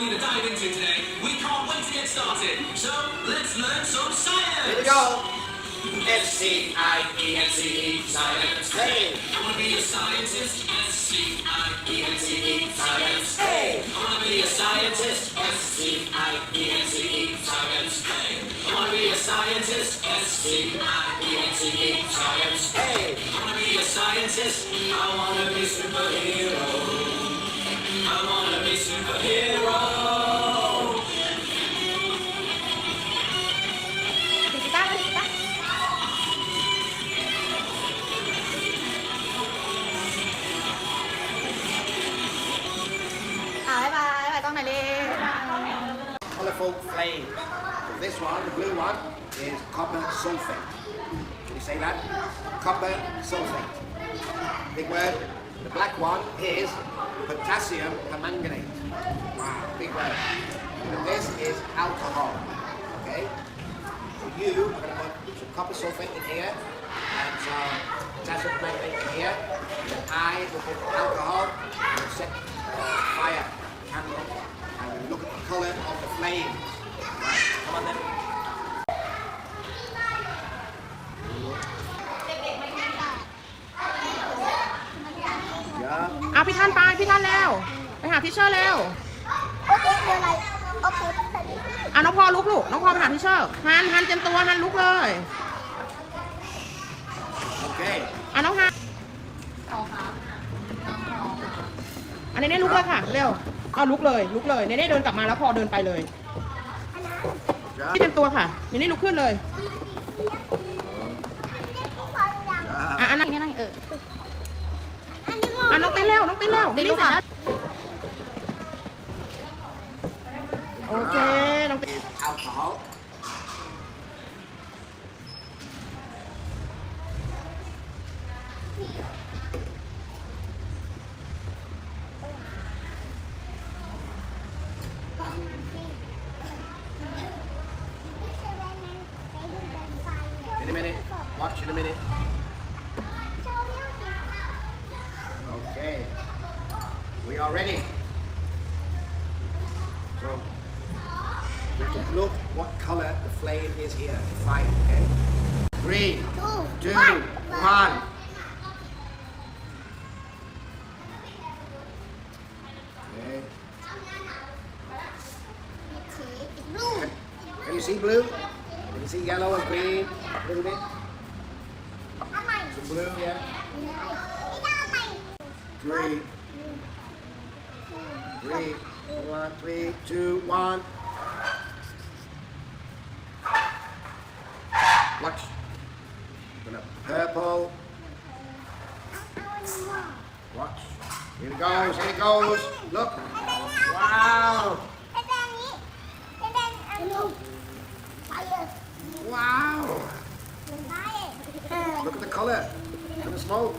you to dive into today. We can't wait to get started. So let's learn some science. Here we go. S-C-I-E-N-C-E, science. Hey. I want to be a scientist. S-C-I-E-N-C-E, science. Hey. I want to be a scientist. S-C-I-E-N-C-E, science. Hey. I want to be a scientist. S-C-I-E-N-C-E, science. Hey. I want to be a scientist. I want to be a superhero. I want to be a superhero. Colourful flame. So this one, the blue one, is copper sulfate. Can you say that? Copper sulfate. Big word. The black one is potassium permanganate. Wow, big word. And this is alcohol. Okay? So you are going to put some copper sulfate in here and some potassium permanganate in here. And I will put alcohol and set fire candle and look at the colour of the flames. Right, come on then. Yeah. พี่ท่านแล้วไปหาทิชเชอร์เร็ว โอเคคืออะไรโอเคตั้งแต่นี้ น้องพอลุกลูกน้องพอไปหาทิชเชอร์ฮันเตรียมตัวฮันลุกเลย Okay. น้องฮันอันนี้ลุกเลยค่ะเร็วลุกเลยเน่เดินกลับมาแล้วพอเดินไปเลยพี่เตรียมตัวค่ะเน่ลุกขึ้นเลยอันนั้นน้องเต้นแล้วน้องเต้นแล้วค่ะโอเคน้องเต้น Alcohol. In a minute. Watch in a minute. Okay. We are ready. So, we have to look what colour the flame is here. Fire, okay? 3, 2, 1. Okay. Can you see blue? Can you see yellow and green? A little bit? Some blue, yeah? 3, 2, 1. Watch. Gonna purple. Watch. Here it goes. Look. Wow. Wow. Look at the color. Look at the smoke.